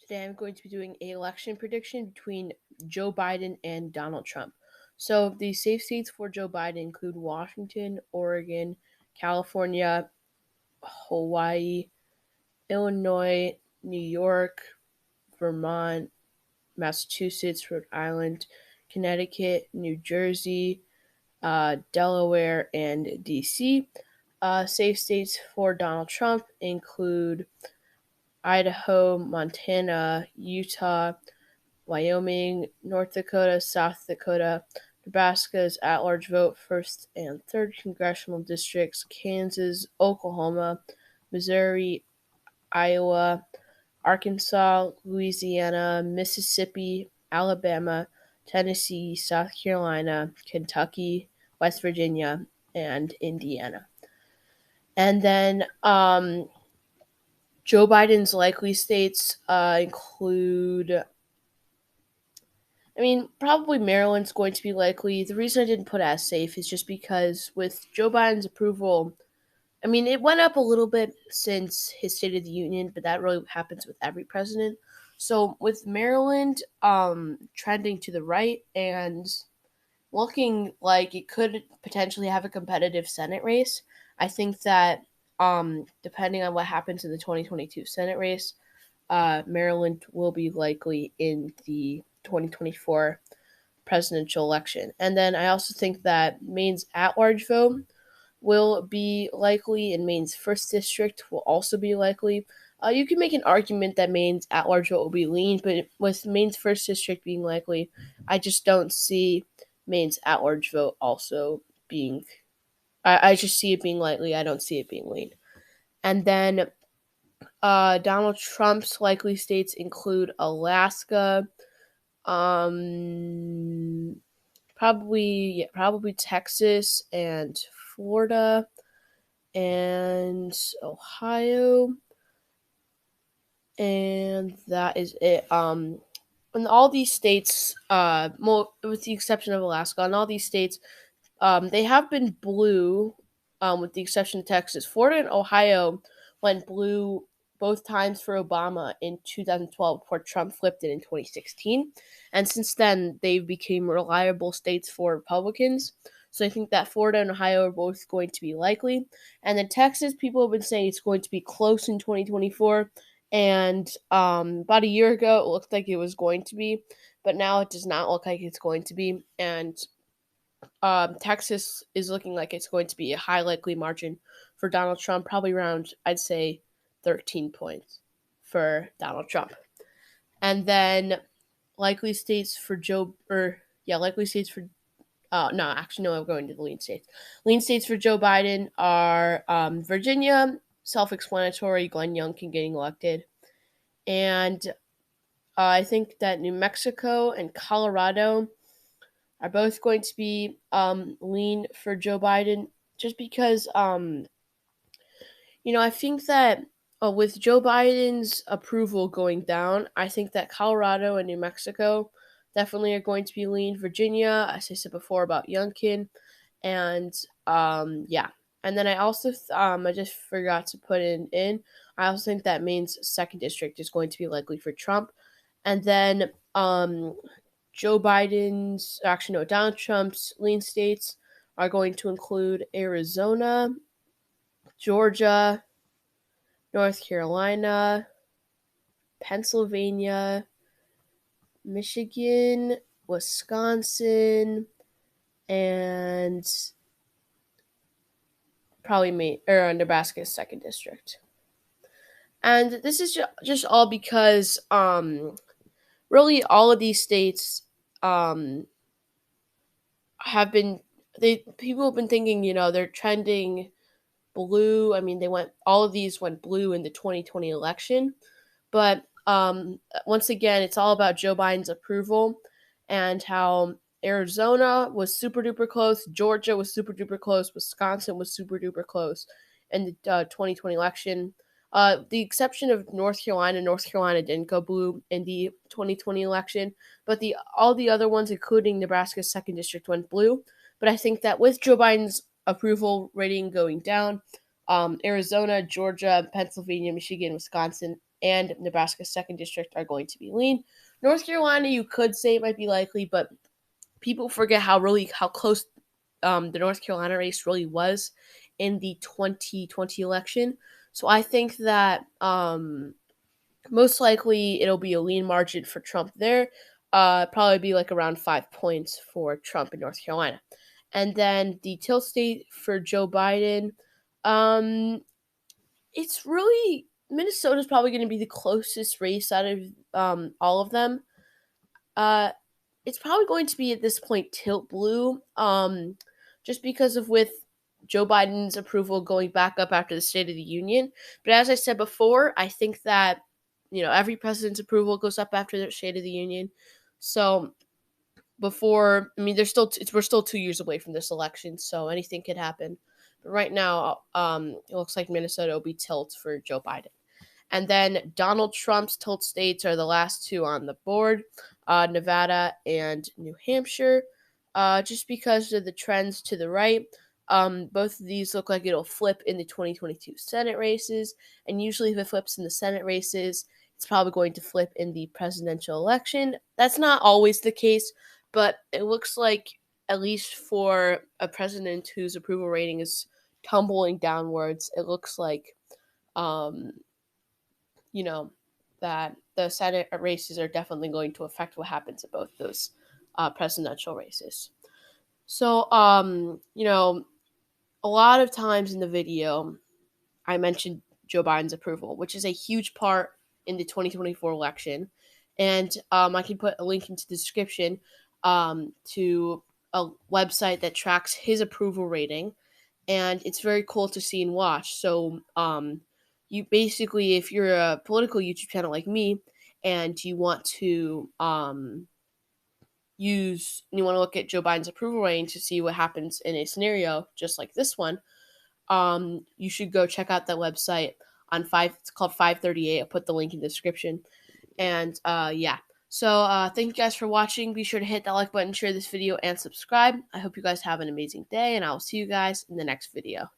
Today I'm going to be doing an election prediction between Joe Biden and Donald Trump. So the safe states for Joe Biden include Washington, Oregon, California, Hawaii, Illinois, New York, Vermont, Massachusetts, Rhode Island, Connecticut, New Jersey, Delaware, and DC. Safe states for Donald Trump include Idaho, Montana, Utah, Wyoming, North Dakota, South Dakota, Nebraska's at large vote, 1st and 3rd congressional districts, Kansas, Oklahoma, Missouri, Iowa, Arkansas, Louisiana, Mississippi, Alabama, Tennessee, South Carolina, Kentucky, West Virginia, and Indiana. And then Joe Biden's likely states include probably Maryland's going to be likely. The reason I didn't put as safe is just because with Joe Biden's approval, it went up a little bit since his State of the Union, but that really happens with every president. So with Maryland trending to the right and looking like it could potentially have a competitive Senate race, I think that depending on what happens in the 2022 Senate race, Maryland will be likely in the 2024 presidential election. And then I also think that Maine's at large vote will be likely, and Maine's first district will also be likely. You can make an argument that Maine's at large vote will be lean, but with Maine's first district being likely, I just don't see Maine's at large vote also being. I just see it being likely. I don't see it being lean. And then Donald Trump's likely states include Alaska, probably Texas and Florida and Ohio, and that is it. In all these states, with the exception of Alaska, in all these states, they have been blue, with the exception of Texas. Florida and Ohio went blue both times for Obama in 2012 before Trump flipped it in 2016. And since then, they've become reliable states for Republicans. So I think that Florida and Ohio are both going to be likely. And then Texas, people have been saying it's going to be close in 2024. And about a year ago, it looked like it was going to be, but now it does not look like it's going to be. And Texas is looking like it's going to be a high likely margin for Donald Trump, probably around, I'd say, 13 points for Donald Trump. And then likely states for likely states for, no, actually, no, I'm going to the lean states. Lean states for Joe Biden are Virginia, self explanatory, Glenn Youngkin getting elected. And I think that New Mexico and Colorado are both going to be lean for Joe Biden, just because I think that with Joe Biden's approval going down, I think that Colorado and New Mexico definitely are going to be lean. Virginia, as I said before about Youngkin, and yeah. And then I also I just forgot to put in. I also think that Maine's second district is going to be likely for Trump, and then Donald Trump's lean states are going to include Arizona, Georgia, North Carolina, Pennsylvania, Michigan, Wisconsin, and probably Nebraska's second district. And this is just all because really all of these states have been people have been thinking, they're trending blue. All of these went blue in the 2020 election, but once again, it's all about Joe Biden's approval and how Arizona was super duper close, Georgia was super duper close, Wisconsin was super duper close in the 2020 election. The exception of North Carolina. North Carolina didn't go blue in the 2020 election, but all the other ones, including Nebraska's second district, went blue. But I think that with Joe Biden's approval rating going down, Arizona, Georgia, Pennsylvania, Michigan, Wisconsin, and Nebraska's 2nd district are going to be lean. North Carolina, you could say it might be likely, but people forget how close the North Carolina race really was in the 2020 election. So I think that most likely it'll be a lean margin for Trump there. Probably be like around 5 points for Trump in North Carolina. And then the tilt state for Joe Biden, it's really Minnesota's probably going to be the closest race out of all of them. It's probably going to be at this point tilt blue, just because of with Joe Biden's approval going back up after the State of the Union. But as I said before, I think that every president's approval goes up after the State of the Union. So before, I mean, we're still 2 years away from this election, so anything could happen. But right now, it looks like Minnesota will be tilt for Joe Biden. And then Donald Trump's tilt states are the last two on the board, Nevada and New Hampshire. Just because of the trends to the right, both of these look like it'll flip in the 2022 Senate races. And usually, if it flips in the Senate races, it's probably going to flip in the presidential election. That's not always the case, but it looks like, at least for a president whose approval rating is tumbling downwards, it looks like um, that the Senate races are definitely going to affect what happens at both those presidential races. So, a lot of times in the video, I mentioned Joe Biden's approval, which is a huge part in the 2024 election. And I can put a link into the description to a website that tracks his approval rating. And it's very cool to see and watch. So, you basically, if you're a political YouTube channel like me, and you want to you want to look at Joe Biden's approval rating to see what happens in a scenario just like this one, you should go check out that website on It's called 538. I'll put the link in the description. And yeah. So thank you guys for watching. Be sure to hit that like button, share this video, and subscribe. I hope you guys have an amazing day, and I will see you guys in the next video.